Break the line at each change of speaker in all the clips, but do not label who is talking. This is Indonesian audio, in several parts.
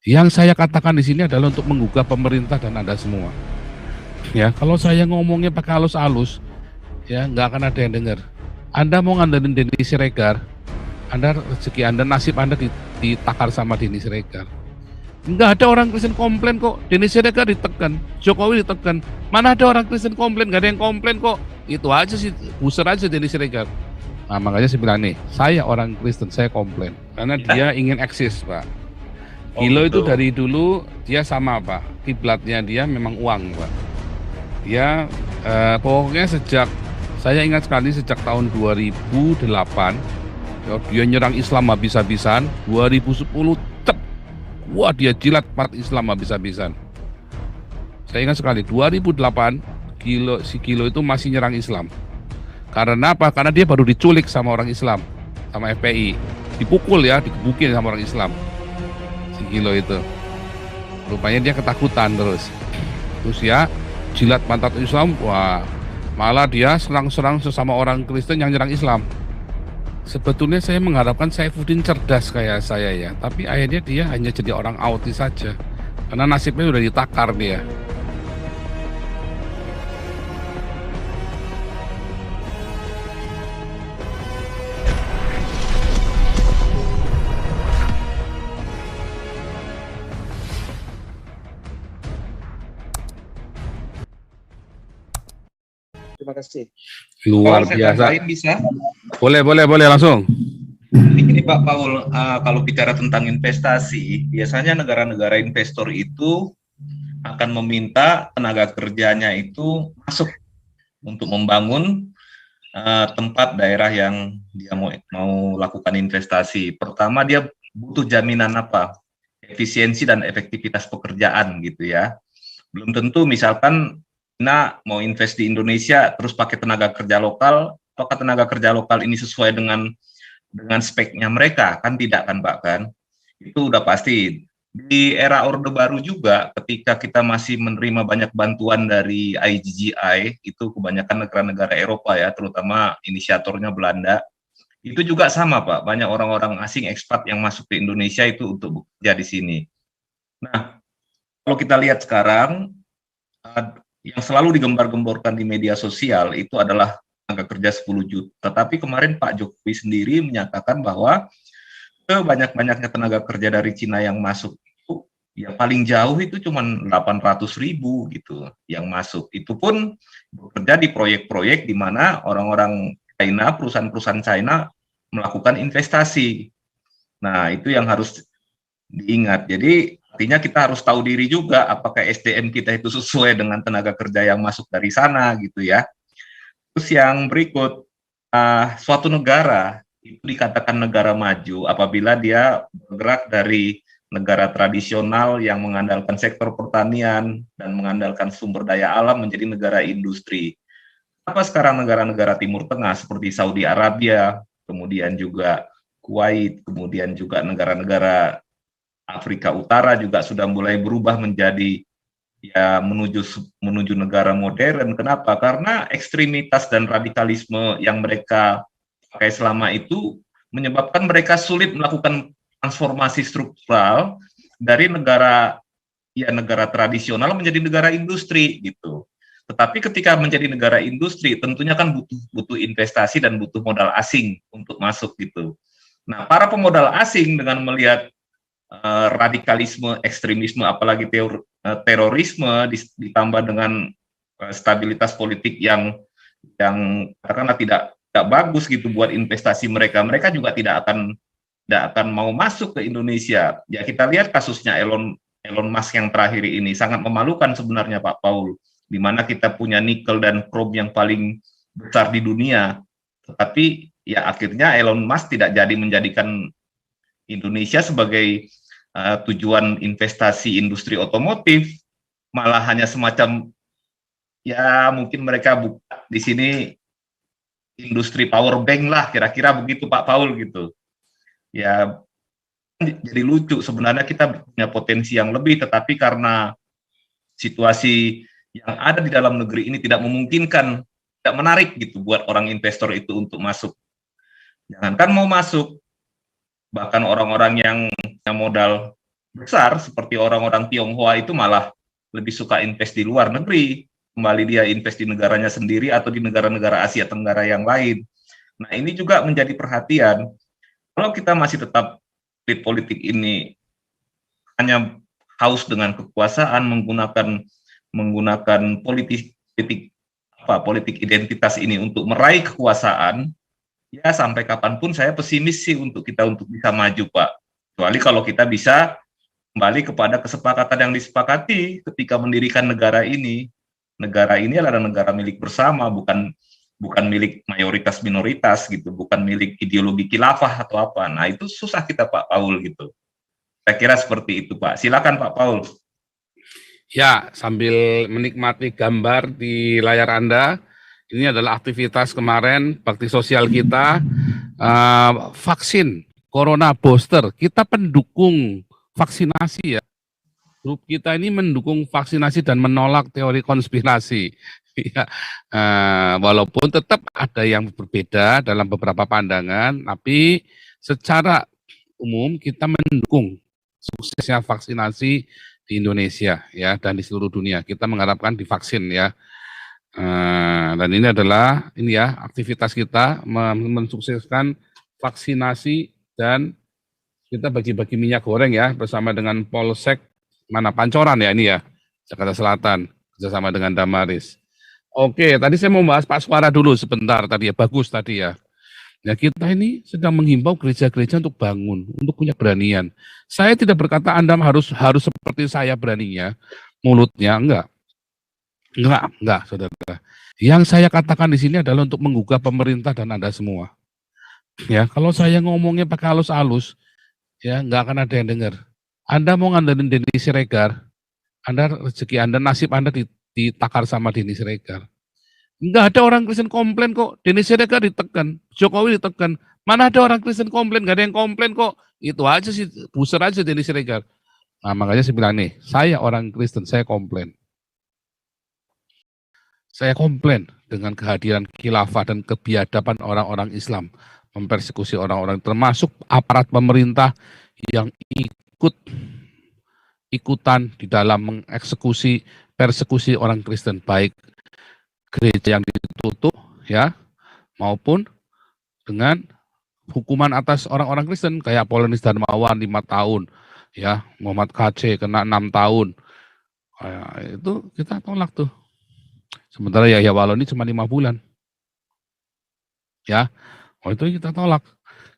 Yang saya katakan di sini adalah untuk menggugah pemerintah dan Anda semua. Ya, kalau saya ngomongnya pakai halus-halus, ya nggak akan ada yang dengar. Anda mau ngandelin Denny Siregar, Anda rezeki Anda, nasib Anda ditakar sama Denny Siregar. Nggak ada orang Kristen komplain kok. Denny Siregar ditekan, Jokowi ditekan. Mana ada orang Kristen komplain? Nggak ada yang komplain kok. Itu aja sih, buser aja Denny Siregar. Nah, makanya saya bilang nih, saya orang Kristen, saya komplain. Karena dia ingin eksis, Pak. Gilo itu dari dulu, dia sama, Pak. Kiblatnya dia memang uang, Pak. Dia, pokoknya saya ingat sekali sejak tahun 2008, dia nyerang Islam habis-habisan. 2010, wah dia jilat part Islam habis-habisan. Saya ingat sekali 2008 si Gilo itu masih nyerang Islam. Karena apa? Karena dia baru diculik sama orang Islam, sama FPI. Dipukul ya, digebukin sama orang Islam. Si Gilo itu. Rupanya dia ketakutan terus. Terus ya jilat pantat Islam, wah malah dia serang-serang sesama orang Kristen yang nyerang Islam. Sebetulnya saya mengharapkan Saifuddin cerdas kayak saya ya, tapi akhirnya dia hanya jadi orang autis saja, karena nasibnya udah ditakar dia.
Terima kasih.
Luar
Kalau saya
biasa.
tambahin bisa?
Boleh langsung.
Ini Pak Paul, kalau bicara tentang investasi, biasanya negara-negara investor itu akan meminta tenaga kerjanya itu masuk untuk membangun tempat daerah yang dia mau lakukan investasi. Pertama dia butuh jaminan apa? Efisiensi dan efektivitas pekerjaan gitu ya. Belum tentu misalkan China mau invest di Indonesia terus pakai tenaga kerja lokal, apakah tenaga kerja lokal ini sesuai dengan speknya mereka? Kan tidak kan Pak kan? Itu udah pasti. Di era Orde Baru juga ketika kita masih menerima banyak bantuan dari IGGI, itu kebanyakan negara-negara Eropa ya, terutama inisiatornya Belanda, itu juga sama Pak, banyak orang-orang asing ekspat yang masuk ke Indonesia itu untuk bekerja di sini. Nah, kalau kita lihat sekarang, yang selalu digembar-gemborkan di media sosial itu adalah tenaga kerja 10 juta. Tetapi kemarin Pak Jokowi sendiri menyatakan bahwa banyak-banyaknya tenaga kerja dari Cina yang masuk itu, ya paling jauh itu cuma 800.000 gitu yang masuk. Itu pun bekerja di proyek-proyek di mana orang-orang China, perusahaan-perusahaan China melakukan investasi. Nah, itu yang harus diingat. Jadi artinya kita harus tahu diri juga apakah SDM kita itu sesuai dengan tenaga kerja yang masuk dari sana gitu ya. Terus yang berikut, suatu negara itu dikatakan negara maju apabila dia bergerak dari negara tradisional yang mengandalkan sektor pertanian dan mengandalkan sumber daya alam menjadi negara industri. Apa sekarang negara-negara Timur Tengah seperti Saudi Arabia, kemudian juga Kuwait, kemudian juga negara-negara Afrika Utara juga sudah mulai berubah menjadi ya menuju negara modern. Kenapa? Karena ekstremitas dan radikalisme yang mereka pakai selama itu menyebabkan mereka sulit melakukan transformasi struktural dari negara tradisional menjadi negara industri gitu. Tetapi ketika menjadi negara industri tentunya kan butuh investasi dan butuh modal asing untuk masuk gitu. Nah, para pemodal asing dengan melihat radikalisme, ekstremisme, apalagi terorisme ditambah dengan stabilitas politik yang katakanlah tidak bagus gitu buat investasi mereka juga tidak akan mau masuk ke Indonesia. Ya kita lihat kasusnya Elon Musk yang terakhir ini sangat memalukan sebenarnya Pak Paul, di mana kita punya nikel dan krom yang paling besar di dunia, tetapi ya akhirnya Elon Musk tidak jadi menjadikan Indonesia sebagai tujuan investasi industri otomotif, malah hanya semacam ya mungkin mereka buka di sini industri power bank lah, kira-kira begitu Pak Paul gitu. Ya jadi lucu sebenarnya kita punya potensi yang lebih, tetapi karena situasi yang ada di dalam negeri ini tidak memungkinkan, tidak menarik gitu buat orang investor itu untuk masuk. Jangankan mau masuk, bahkan orang-orang yang punya modal besar seperti orang-orang Tionghoa itu malah lebih suka invest di luar negeri, kembali dia invest di negaranya sendiri atau di negara-negara Asia Tenggara yang lain. Nah, ini juga menjadi perhatian. Kalau kita masih tetap elit politik ini hanya haus dengan kekuasaan, menggunakan politik identitas ini untuk meraih kekuasaan, ya sampai kapanpun saya pesimis sih untuk bisa maju, Pak. Kecuali kalau kita bisa kembali kepada kesepakatan yang disepakati ketika mendirikan negara ini. Negara ini adalah negara milik bersama, bukan milik mayoritas minoritas gitu, bukan milik ideologi khilafah atau apa. Nah, itu susah kita, Pak Paul, gitu. Saya kira seperti itu, Pak. Silakan, Pak Paul.
Ya, sambil menikmati gambar di layar Anda, ini adalah aktivitas kemarin bakti sosial kita, vaksin corona booster. Kita pendukung vaksinasi ya. Grup kita ini mendukung vaksinasi dan menolak teori konspirasi. Ya, walaupun tetap ada yang berbeda dalam beberapa pandangan, tapi secara umum kita mendukung suksesnya vaksinasi di Indonesia ya dan di seluruh dunia. Kita mengharapkan divaksin ya. Dan ini adalah aktivitas kita mensukseskan vaksinasi dan kita bagi-bagi minyak goreng ya bersama dengan Polsek Pancoran ya ini ya, Jakarta Selatan, bersama dengan Damaris. Oke, tadi saya mau bahas Pak Suara dulu sebentar tadi ya, bagus tadi ya. Ya kita ini sedang menghimbau gereja-gereja untuk bangun, untuk punya beranian. Saya tidak berkata Anda harus seperti saya beraninya, mulutnya, enggak, saudara. Yang saya katakan di sini adalah untuk menggugah pemerintah dan Anda semua. Ya, kalau saya ngomongnya pakai halus-halus, ya nggak akan ada yang dengar. Anda mau ngandelin Denny Siregar, rezeki Anda, nasib Anda ditakar sama Denny Siregar. Enggak ada orang Kristen komplain kok, Denny Siregar ditekan, Jokowi ditekan. Mana ada orang Kristen komplain, nggak ada yang komplain kok. Itu aja sih, buser aja Denny Siregar. Nah makanya saya bilang nih, saya orang Kristen, saya komplain. Saya komplain dengan kehadiran khilafah dan kebiadaban orang-orang Islam mempersekusi orang-orang, termasuk aparat pemerintah yang ikutan di dalam persekusi orang Kristen, baik gereja yang ditutup ya maupun dengan hukuman atas orang-orang Kristen kayak Polenis Darmawan 5 tahun ya, Muhammad KC kena 6 tahun. Itu kita tolak tuh. Sementara Yahya Waloni cuma 5 bulan. Ya. Itu kita tolak.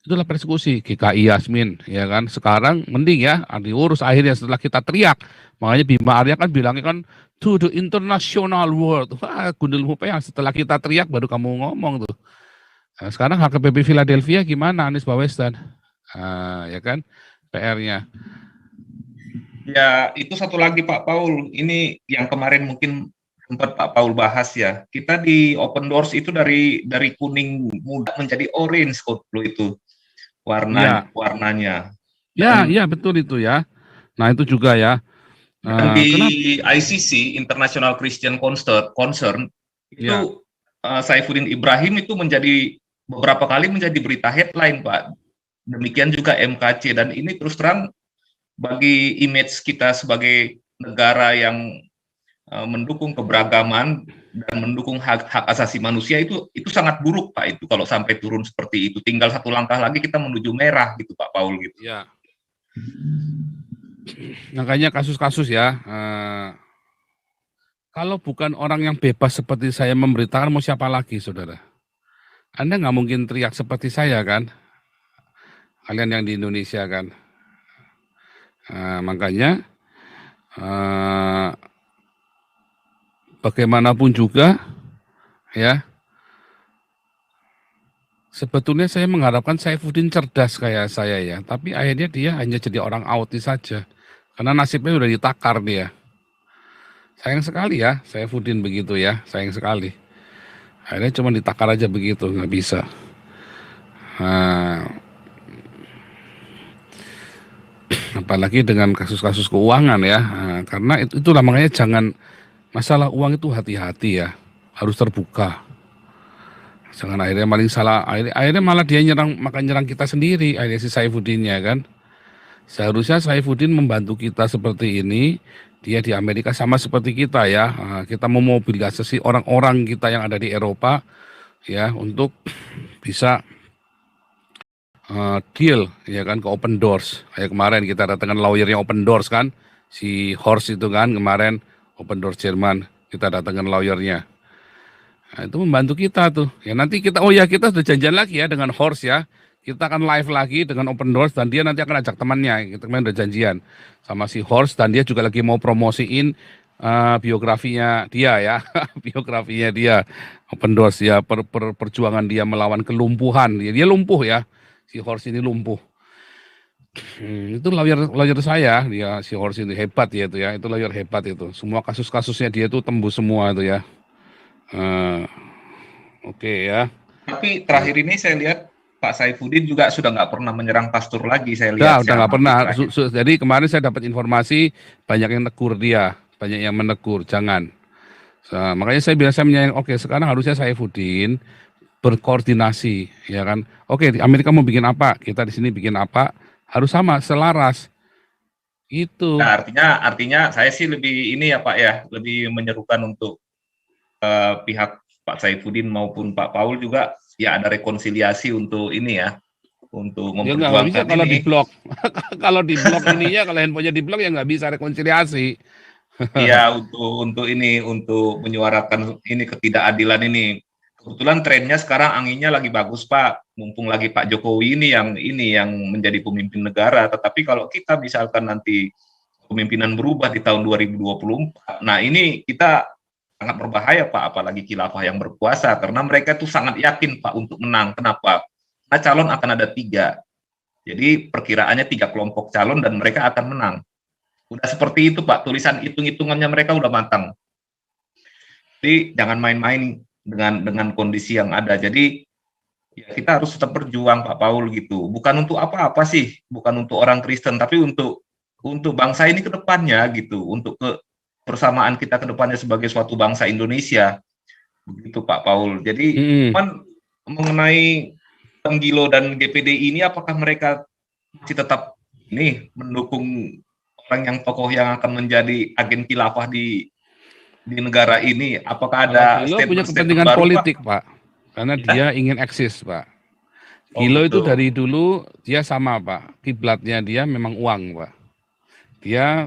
Itulah persekusi. GKI Yasmin, ya kan. Sekarang mending ya, diurus akhirnya setelah kita teriak. Makanya Bima Arya kan bilangnya kan to the international world. Wah, gundul yang setelah kita teriak baru kamu ngomong tuh. Nah, sekarang HKBP Philadelphia gimana Anies Baswedan? Ya kan, PR-nya.
Ya, itu satu lagi Pak Paul. Ini yang kemarin mungkin sempat Pak Paul bahas ya. Kita di Open Doors itu dari kuning muda menjadi orange kok itu. Warnanya.
Ya, betul itu ya. Nah, itu juga ya.
Dan di ICC, International Christian Concern, itu Saifuddin Ibrahim itu beberapa kali menjadi berita headline, Pak. Demikian juga MKC, dan ini terus terang bagi image kita sebagai negara yang mendukung keberagaman dan mendukung hak asasi manusia itu sangat buruk, Pak. Itu kalau sampai turun seperti itu, tinggal satu langkah lagi kita menuju merah gitu, Pak Paul gitu.
Ya. Makanya kasus-kasus ya, kalau bukan orang yang bebas seperti saya memberitakan, mau siapa lagi, saudara? Anda nggak mungkin teriak seperti saya kan? Kalian yang di Indonesia kan? Makanya bagaimanapun juga ya, sebetulnya saya mengharapkan Saifuddin cerdas kayak saya ya, tapi akhirnya dia hanya jadi orang autis saja karena nasibnya udah ditakar dia. Sayang sekali ya Saifuddin begitu ya, sayang sekali. Akhirnya cuma ditakar aja begitu, nggak bisa. Apalagi dengan kasus-kasus keuangan ya, karena itulah makanya jangan, masalah uang itu hati-hati ya, harus terbuka. Jangan akhirnya maling salah, akhirnya malah dia nyerang kita sendiri, akhirnya si Saifuddinnya kan. Seharusnya Saifuddin membantu kita seperti ini. Dia di Amerika sama seperti kita ya. Kita memobilisasi orang-orang kita yang ada di Eropa ya untuk bisa deal ya kan ke Open Doors. Kayak kemarin kita datangkan lawyernya Open Doors kan, si Horst itu kan kemarin Open Doors Jerman, kita datangkan lawyernya. Nah, itu membantu kita tuh. Ya nanti kita kita sudah janjian lagi ya dengan Horst ya. Kita akan live lagi dengan Open Doors dan dia nanti akan ajak temannya. Kita kemarin udah janjian sama si Horst dan dia juga lagi mau promosiin biografinya dia ya, biografinya dia Open Doors ya, perjuangan dia melawan kelumpuhan. Dia lumpuh ya, si Horst ini lumpuh. Itu lawyer saya, dia si Horst ini hebat ya itu ya, itu lawyer hebat itu. Semua kasus-kasusnya dia itu tembus semua itu ya. Oke ya.
Tapi terakhir ini saya lihat Pak Saifuddin juga sudah nggak pernah menyerang pastor lagi, saya lihat.
Udah nggak pernah. Jadi kemarin saya dapat informasi banyak yang negur dia, banyak yang menegur, jangan. Makanya saya bilang oke sekarang harusnya Saifuddin berkoordinasi, ya kan? Oke, di Amerika mau bikin apa, kita di sini bikin apa, harus sama, selaras. Itu.
Nah, artinya saya sih lebih ini ya Pak ya, lebih menyerukan untuk pihak Pak Saifuddin maupun Pak Paul juga ya ada rekonsiliasi untuk ini ya, untuk memperjuangkan
bisa kalau di blok. Kalau di blok ininya, kalau handphonenya di blok ya nggak bisa rekonsiliasi.
Iya, untuk ini, untuk menyuarakan ini ketidakadilan ini. Kebetulan trennya sekarang anginnya lagi bagus Pak, mumpung lagi Pak Jokowi ini yang menjadi pemimpin negara. Tetapi kalau kita misalkan nanti kepemimpinan berubah di tahun 2024, nah ini kita sangat berbahaya Pak, apalagi khilafah yang berkuasa, karena mereka itu sangat yakin Pak untuk menang. Kenapa? Karena calon akan ada 3. Jadi perkiraannya 3 kelompok calon dan mereka akan menang. Udah seperti itu Pak, tulisan hitung-hitungannya mereka udah matang. Jadi jangan main-main dengan kondisi yang ada. Jadi ya kita harus tetap berjuang Pak Paul gitu. Bukan untuk apa-apa sih, bukan untuk orang Kristen, tapi untuk bangsa ini ke depannya gitu, untuk persamaan kita ke depannya sebagai suatu bangsa Indonesia. Begitu Pak Paul. Jadi mengenai Gilo dan GPDI ini, apakah mereka masih tetap ini mendukung orang yang tokoh yang akan menjadi agen khilafah di negara ini? Apakah ada
Gilo punya kepentingan baru, politik Pak? Karena dia ingin eksis Pak. Gilo itu dari dulu dia sama Pak, kiblatnya dia memang uang Pak. Dia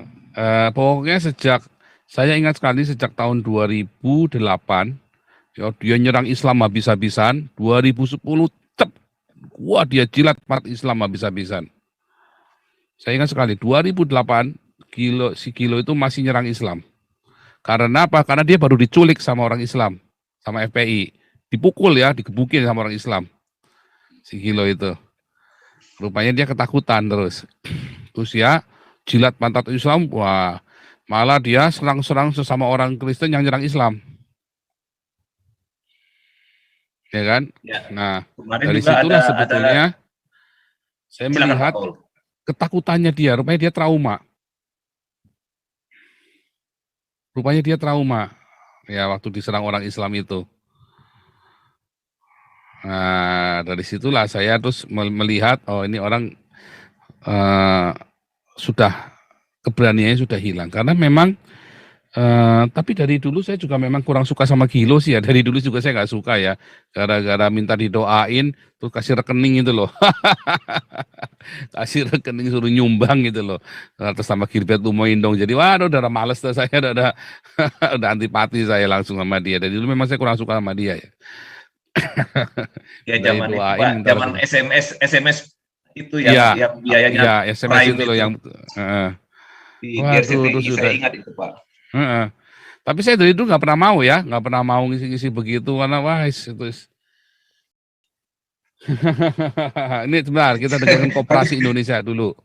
pokoknya saya ingat sekali sejak tahun 2008 ya, dia nyerang Islam habis-habisan. 2010 wah dia jilat umat Islam habis-habisan. Saya ingat sekali 2008 si Gilo itu masih nyerang Islam. Karena apa? Karena dia baru diculik sama orang Islam, sama FPI. Dipukul ya, digebukin sama orang Islam. Si Gilo itu. Rupanya dia ketakutan terus. Terus ya, jilat pantat Islam, wah malah dia serang-serang sesama orang Kristen yang nyerang Islam. Ya kan? Ya. Nah, dari situlah sebetulnya saya melihat ketakutannya dia, rupanya dia trauma. Ya waktu diserang orang Islam itu. Nah, dari situlah saya terus melihat ini orang sudah keberaniannya sudah hilang. Karena memang tapi dari dulu saya juga memang kurang suka sama Gilo sih ya. Dari dulu juga saya nggak suka ya. Gara-gara minta didoain, terus kasih rekening itu loh. Kasih rekening suruh nyumbang gitu loh. Atas sama Gilbert Lumoindong. Jadi waduh udah males tuh saya. Udah antipati saya langsung sama dia. Dari dulu memang saya kurang suka sama dia ya.
Ya zaman itu Pak, zaman SMS itu ya biayanya.
Ya SMS itu loh yang
di RCTI, saya ingat itu Pak.
Tapi saya dari dulu nggak pernah mau ngisi-ngisi begitu karena wah itu. Ini sebentar kita dengarkan Koperasi Indonesia dulu.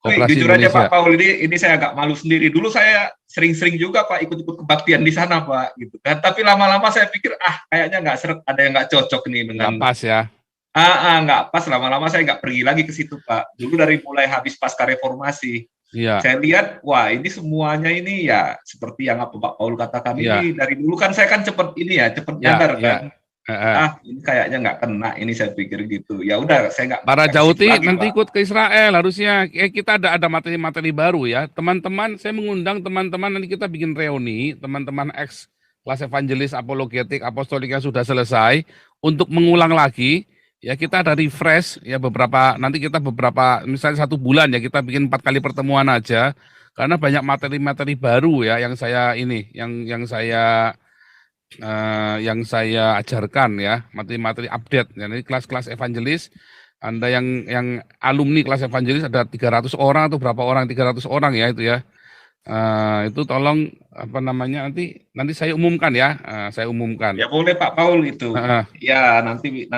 Jujur aja Pak Paul, ini saya agak malu sendiri. Dulu saya sering-sering juga Pak ikut-ikut kebaktian di sana Pak, gitu kan. Tapi lama-lama saya pikir kayaknya nggak seret, ada yang nggak cocok nih dengan.
Nggak pas ya.
Nggak pas. Lama-lama saya nggak pergi lagi ke situ Pak. Dulu dari mulai habis pasca reformasi. Ya. Saya lihat, wah ini semuanya ini ya seperti yang apa Pak Paul katakan ini dari dulu kan saya kan cepat nyadar kan. Ini kayaknya nggak kena, ini saya pikir gitu. Ya udah, saya nggak
Para
ke situ
Jauti
lagi,
nanti
Pak.
ikut ke Israel harusnya. Kita ada materi-materi baru ya. Teman-teman, saya mengundang teman-teman nanti kita bikin reuni, teman-teman ex kelas evangelis, apologetik, apostolik yang sudah selesai untuk mengulang lagi. Ya kita ada refresh ya nanti kita beberapa misalnya 1 bulan ya kita bikin 4 kali pertemuan aja karena banyak materi-materi baru ya yang saya yang saya ajarkan ya, materi-materi update. Jadi kelas-kelas evangelis, Anda yang alumni kelas evangelis ada 300 orang atau berapa orang, 300 orang ya itu ya. Itu tolong apa namanya nanti saya umumkan ya, saya umumkan.
Ya boleh Pak Paul itu.
Uh,
Ya nanti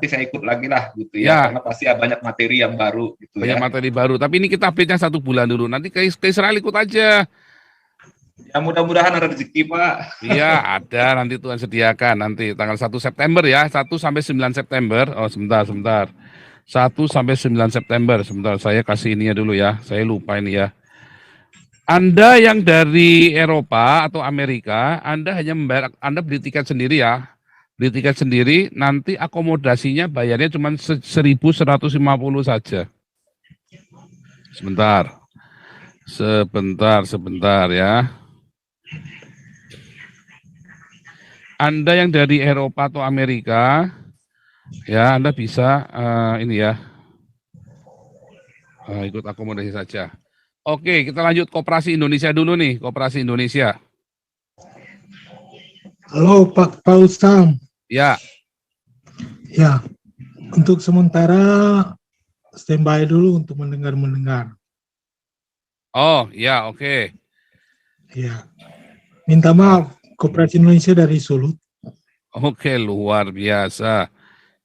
saya ikut lagi lah gitu ya,
ya,
karena pasti ada banyak materi yang baru gitu
banyak
ya.
materi baru. Tapi ini kita update-nya 1 bulan dulu. Nanti ke Israel ikut aja.
Ya mudah-mudahan ada rezeki Pak.
Iya, ada nanti Tuhan sediakan nanti tanggal 1 September ya, 1 sampai 9 September. Oh, sebentar. 1 sampai 9 September. Sebentar, saya kasih ininya dulu ya. Saya lupa ini ya. Anda yang dari Eropa atau Amerika, Anda hanya membayar, Anda beli tiket sendiri ya. Beli tiket sendiri, nanti akomodasinya bayarnya cuma 1.150 saja. Sebentar ya. Anda yang dari Eropa atau Amerika, ya Anda bisa ini ya, ikut akomodasi saja. Oke, kita lanjut Koperasi Indonesia dulu nih, Koperasi Indonesia.
Halo Pak Paul Sam.
Ya.
Ya, untuk sementara standby dulu untuk mendengar.
Oh, ya, oke.
Ya, minta maaf, Koperasi Indonesia dari Sulut.
Oke, luar biasa.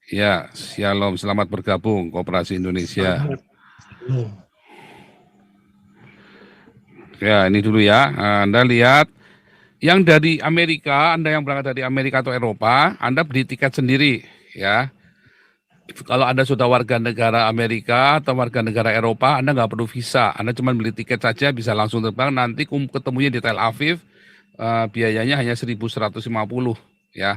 Ya, shalom, selamat bergabung Koperasi Indonesia.
Shalom.
Ya, ini dulu ya. Anda lihat, yang dari Amerika, Anda yang berangkat dari Amerika atau Eropa, Anda beli tiket sendiri, ya. Kalau Anda sudah warga negara Amerika atau warga negara Eropa, Anda nggak perlu visa. Anda cuma beli tiket saja, bisa langsung terbang. Nanti ketemunya di Tel Aviv, biayanya hanya 1.150 ya.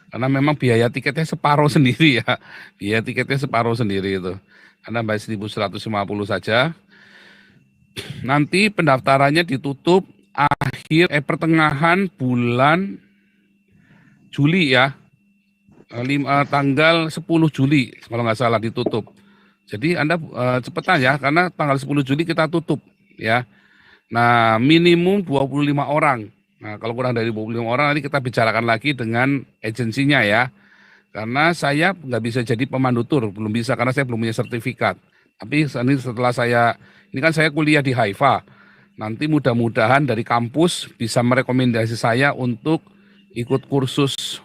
Karena memang biaya tiketnya separuh sendiri ya. Biaya tiketnya separuh sendiri itu. Anda bayar 1.150 saja. Nanti pendaftarannya ditutup pertengahan bulan Juli ya. Tanggal 10 Juli kalau nggak salah ditutup. Jadi Anda cepetan ya karena tanggal 10 Juli kita tutup ya. Nah, minimum 25 orang. Nah, kalau kurang dari 25 orang nanti kita bicarakan lagi dengan agensinya ya. Karena saya nggak bisa jadi pemandu tur, belum bisa karena saya belum punya sertifikat. Tapi ini setelah ini kan saya kuliah di Haifa. Nanti mudah-mudahan dari kampus bisa merekomendasi saya untuk ikut kursus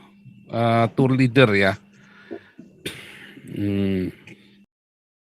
tour leader ya.